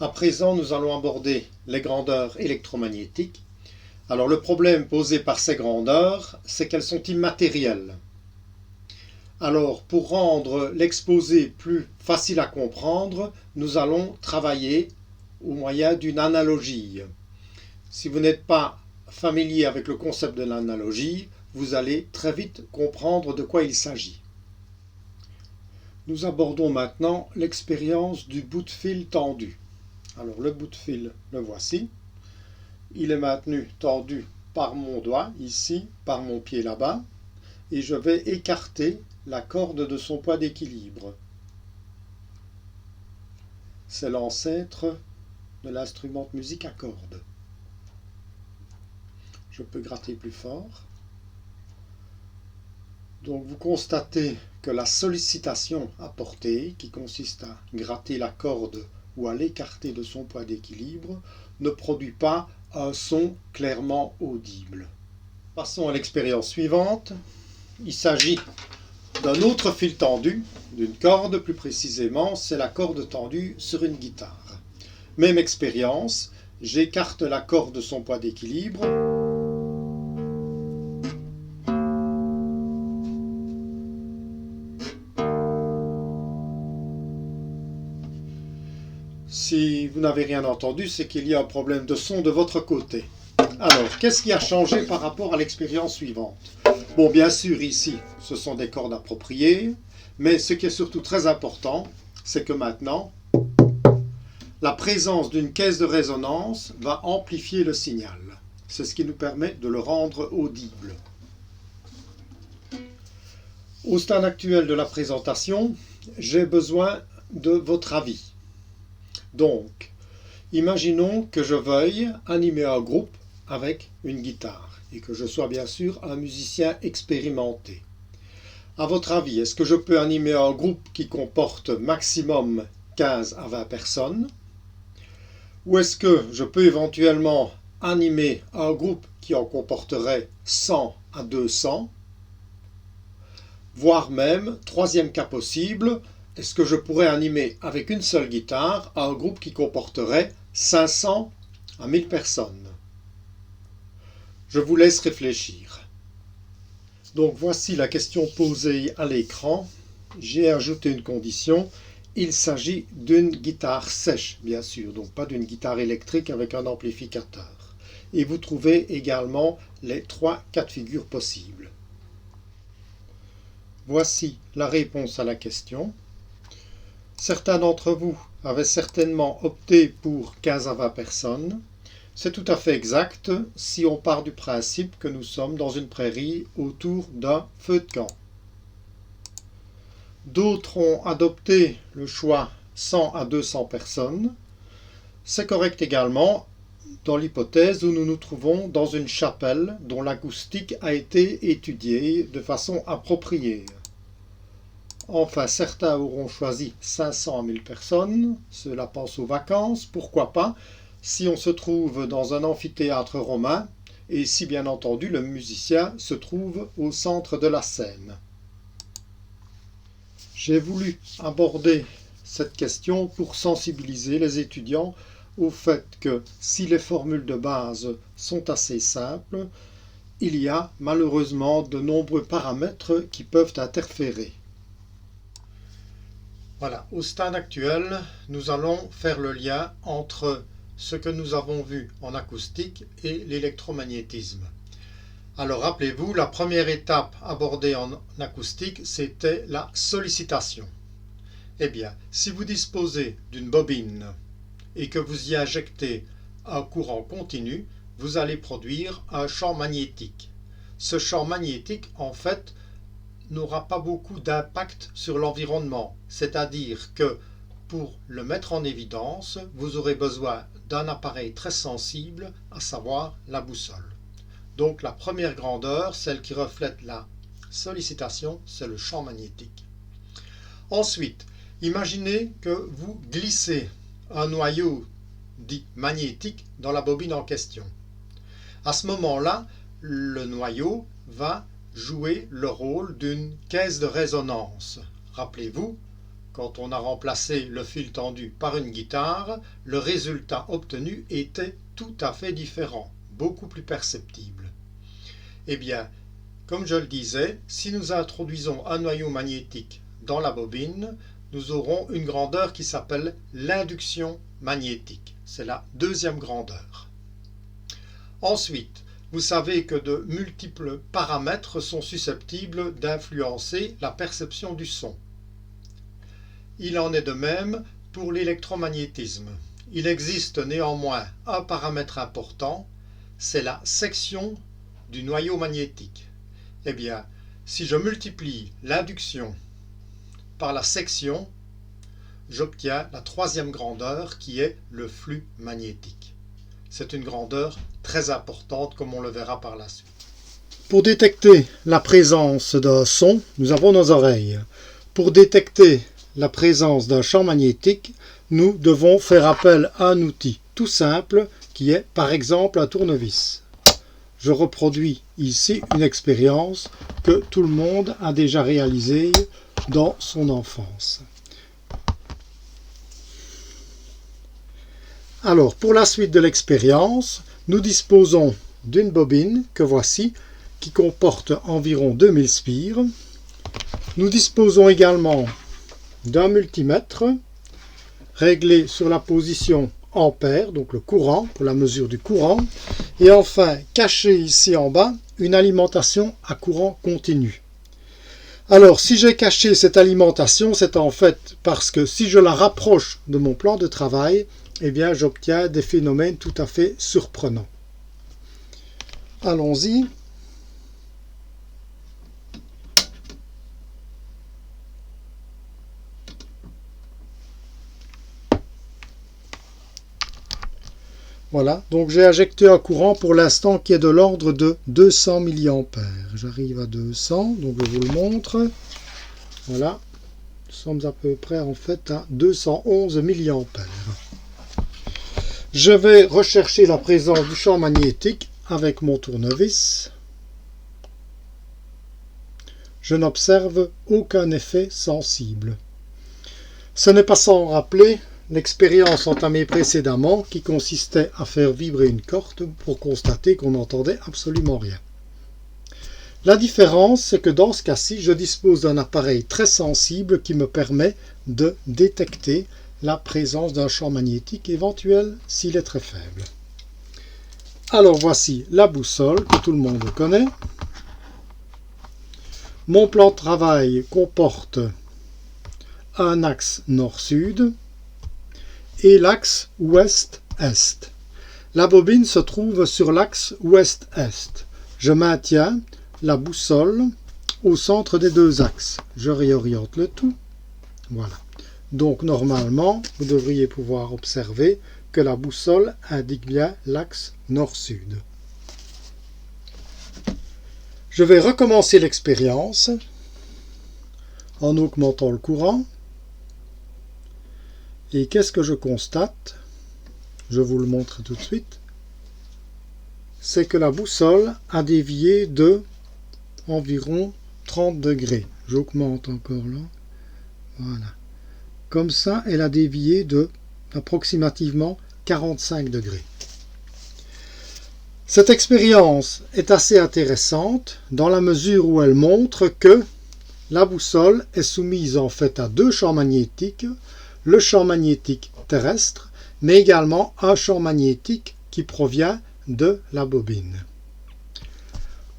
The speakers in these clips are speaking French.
À présent, nous allons aborder les grandeurs électromagnétiques. Alors le problème posé par ces grandeurs, c'est qu'elles sont immatérielles. Alors pour rendre l'exposé plus facile à comprendre, nous allons travailler au moyen d'une analogie. Si vous n'êtes pas familier avec le concept de l'analogie, vous allez très vite comprendre de quoi il s'agit. Nous abordons maintenant l'expérience du bout de fil tendu. Alors le bout de fil, le voici. Il est maintenu tendu par mon doigt, ici, par mon pied là-bas, et je vais écarter la corde de son poids d'équilibre. C'est l'ancêtre de l'instrument de musique à cordes. Je peux gratter plus fort. Donc vous constatez que la sollicitation apportée, qui consiste à gratter la corde ou à l'écarter de son poids d'équilibre, ne produit pas un son clairement audible. Passons à l'expérience suivante. Il s'agit d'un autre fil tendu, d'une corde plus précisément, c'est la corde tendue sur une guitare. Même expérience, j'écarte la corde de son poids d'équilibre. Si vous n'avez rien entendu, c'est qu'il y a un problème de son de votre côté. Alors, qu'est-ce qui a changé par rapport à l'expérience suivante? Bon, bien sûr, ici, ce sont des cordes appropriées, mais ce qui est surtout très important, c'est que maintenant, la présence d'une caisse de résonance va amplifier le signal. C'est ce qui nous permet de le rendre audible. Au stade actuel de la présentation, j'ai besoin de votre avis. Donc, imaginons que je veuille animer un groupe avec une guitare et que je sois bien sûr un musicien expérimenté. À votre avis, est-ce que je peux animer un groupe qui comporte maximum 15 à 20 personnes? Ou est-ce que je peux éventuellement animer un groupe qui en comporterait 100 à 200? Voire même, troisième cas possible, est-ce que je pourrais animer avec une seule guitare un groupe qui comporterait 500 à 1000 personnes? Je vous laisse réfléchir. Donc voici la question posée à l'écran. J'ai ajouté une condition. Il s'agit d'une guitare sèche, bien sûr, donc pas d'une guitare électrique avec un amplificateur. Et vous trouvez également les 3 cas de figure possibles. Voici la réponse à la question. Certains d'entre vous avaient certainement opté pour 15 à 20 personnes. C'est tout à fait exact si on part du principe que nous sommes dans une prairie autour d'un feu de camp. D'autres ont adopté le choix 100 à 200 personnes. C'est correct également dans l'hypothèse où nous nous trouvons dans une chapelle dont l'acoustique a été étudiée de façon appropriée. Enfin, certains auront choisi 500 à 1000 personnes, cela pense aux vacances, pourquoi pas, si on se trouve dans un amphithéâtre romain et si bien entendu le musicien se trouve au centre de la scène. J'ai voulu aborder cette question pour sensibiliser les étudiants au fait que si les formules de base sont assez simples, il y a malheureusement de nombreux paramètres qui peuvent interférer. Voilà, au stade actuel, nous allons faire le lien entre ce que nous avons vu en acoustique et l'électromagnétisme. Alors rappelez-vous, la première étape abordée en acoustique, c'était la sollicitation. Eh bien, si vous disposez d'une bobine et que vous y injectez un courant continu, vous allez produire un champ magnétique. Ce champ magnétique, en fait, n'aura pas beaucoup d'impact sur l'environnement, c'est-à-dire que pour le mettre en évidence, vous aurez besoin d'un appareil très sensible, à savoir la boussole. Donc la première grandeur, celle qui reflète la sollicitation, c'est le champ magnétique. Ensuite, imaginez que vous glissez un noyau dit magnétique dans la bobine en question. À ce moment-là, le noyau va jouer le rôle d'une caisse de résonance. Rappelez-vous, quand on a remplacé le fil tendu par une guitare, le résultat obtenu était tout à fait différent, beaucoup plus perceptible. Eh bien, comme je le disais, si nous introduisons un noyau magnétique dans la bobine, nous aurons une grandeur qui s'appelle l'induction magnétique. C'est la deuxième grandeur. Ensuite, vous savez que de multiples paramètres sont susceptibles d'influencer la perception du son. Il en est de même pour l'électromagnétisme. Il existe néanmoins un paramètre important, c'est la section du noyau magnétique. Eh bien, si je multiplie l'induction par la section, j'obtiens la troisième grandeur qui est le flux magnétique. C'est une grandeur très importante comme on le verra par la suite. Pour détecter la présence d'un son, nous avons nos oreilles. Pour détecter la présence d'un champ magnétique, nous devons faire appel à un outil tout simple qui est par exemple un tournevis. Je reproduis ici une expérience que tout le monde a déjà réalisée dans son enfance. Alors, pour la suite de l'expérience, nous disposons d'une bobine que voici, qui comporte environ 2000 spires. Nous disposons également d'un multimètre réglé sur la position ampère, donc le courant, pour la mesure du courant. Et enfin, caché ici en bas, une alimentation à courant continu. Alors, si j'ai caché cette alimentation, c'est en fait parce que si je la rapproche de mon plan de travail, eh bien, j'obtiens des phénomènes tout à fait surprenants. Allons-y. Voilà, donc j'ai injecté un courant pour l'instant qui est de l'ordre de 200 mA. J'arrive à 200, donc je vous le montre. Voilà, nous sommes à peu près en fait à 211 mA. Je vais rechercher la présence du champ magnétique avec mon tournevis. Je n'observe aucun effet sensible. Ce n'est pas sans rappeler l'expérience entamée précédemment qui consistait à faire vibrer une corde pour constater qu'on n'entendait absolument rien. La différence, c'est que dans ce cas-ci, je dispose d'un appareil très sensible qui me permet de détecter la présence d'un champ magnétique éventuel s'il est très faible. Alors voici la boussole que tout le monde connaît. Mon plan de travail comporte un axe nord-sud et l'axe ouest-est. La bobine se trouve sur l'axe ouest-est. Je maintiens la boussole au centre des deux axes. Je réoriente le tout. Voilà. Donc normalement, vous devriez pouvoir observer que la boussole indique bien l'axe nord-sud. Je vais recommencer l'expérience en augmentant le courant. Et qu'est-ce que je constate? Je vous le montre tout de suite. C'est que la boussole a dévié de environ 30 degrés. J'augmente encore là. Voilà. Comme ça, elle a dévié de approximativement 45 degrés. Cette expérience est assez intéressante dans la mesure où elle montre que la boussole est soumise en fait à deux champs magnétiques, le champ magnétique terrestre, mais également un champ magnétique qui provient de la bobine.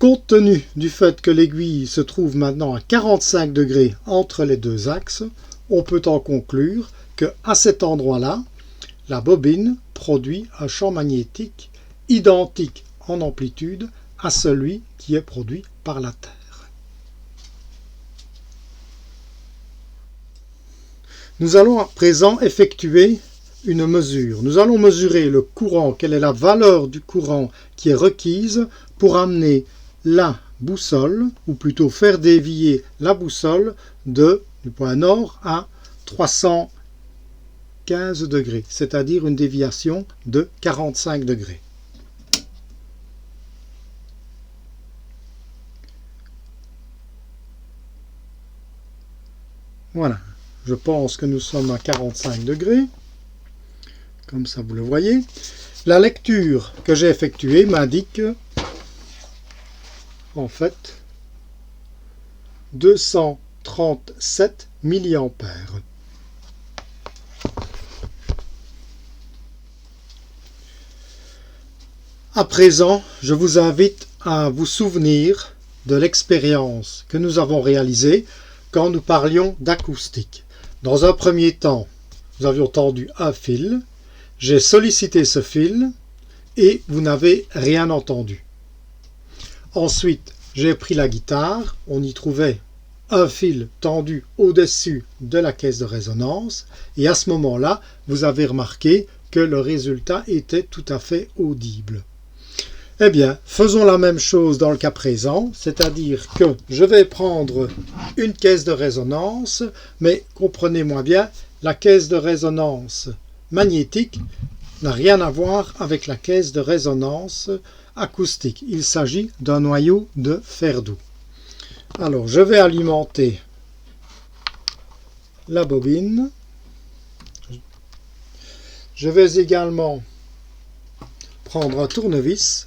Compte tenu du fait que l'aiguille se trouve maintenant à 45 degrés entre les deux axes, on peut en conclure qu'à cet endroit-là, la bobine produit un champ magnétique identique en amplitude à celui qui est produit par la Terre. Nous allons à présent effectuer une mesure. Nous allons mesurer le courant, quelle est la valeur du courant qui est requise pour amener la boussole, ou plutôt faire dévier la boussole du point nord à 315 degrés, c'est-à-dire une déviation de 45 degrés. Voilà. je pense que nous sommes à 45 degrés, comme ça vous le voyez. La lecture que j'ai effectuée m'indique en fait 237 milliampères. À présent, je vous invite à vous souvenir de l'expérience que nous avons réalisée quand nous parlions d'acoustique. Dans un premier temps, nous avions tendu un fil, j'ai sollicité ce fil et vous n'avez rien entendu. Ensuite, j'ai pris la guitare, on y trouvait un fil tendu au-dessus de la caisse de résonance et à ce moment-là, vous avez remarqué que le résultat était tout à fait audible. Eh bien, faisons la même chose dans le cas présent, c'est-à-dire que je vais prendre une caisse de résonance, mais comprenez-moi bien, la caisse de résonance magnétique n'a rien à voir avec la caisse de résonance acoustique. Il s'agit d'un noyau de fer doux. Alors, je vais alimenter la bobine. Je vais également prendre un tournevis.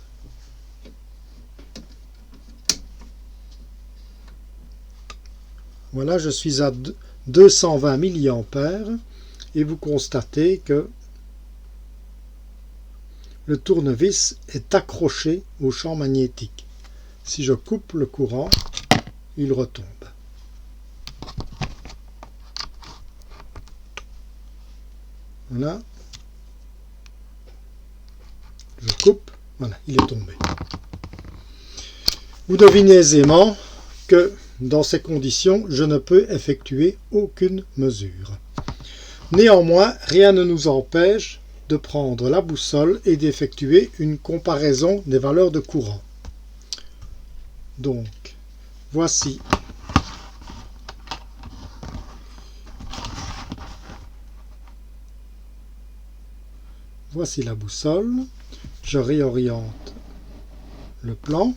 Voilà, je suis à 220 milliampères et vous constatez que le tournevis est accroché au champ magnétique. Si je coupe le courant, il retombe. Voilà. Je coupe, voilà, il est tombé. Vous devinez aisément que dans ces conditions, je ne peux effectuer aucune mesure. Néanmoins, rien ne nous empêche de prendre la boussole et d'effectuer une comparaison des valeurs de courant. Donc, voici la boussole. Je réoriente le plan.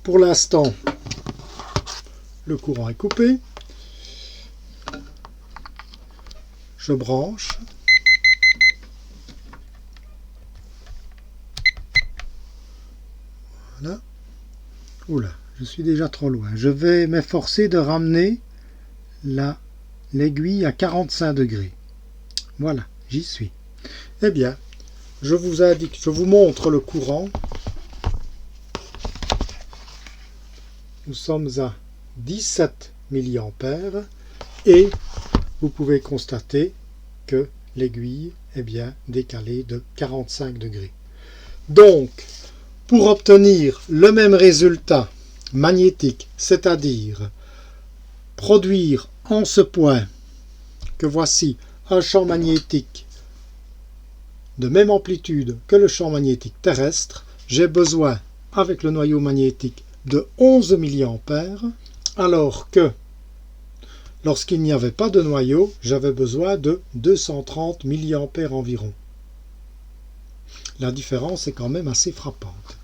Pour l'instant, le courant est coupé. Je branche. Voilà. Oula, je suis déjà trop loin. Je vais m'efforcer de ramener l'aiguille à 45 degrés. Voilà, j'y suis. Eh bien, je vous montre le courant. Nous sommes à 17 milliampères et vous pouvez constater que l'aiguille est bien décalée de 45 degrés. Donc, pour obtenir le même résultat magnétique, c'est-à-dire produire en ce point que voici un champ magnétique de même amplitude que le champ magnétique terrestre, j'ai besoin, avec le noyau magnétique, de 11 milliampères, alors que lorsqu'il n'y avait pas de noyau, j'avais besoin de 230 milliampères environ. La différence est quand même assez frappante.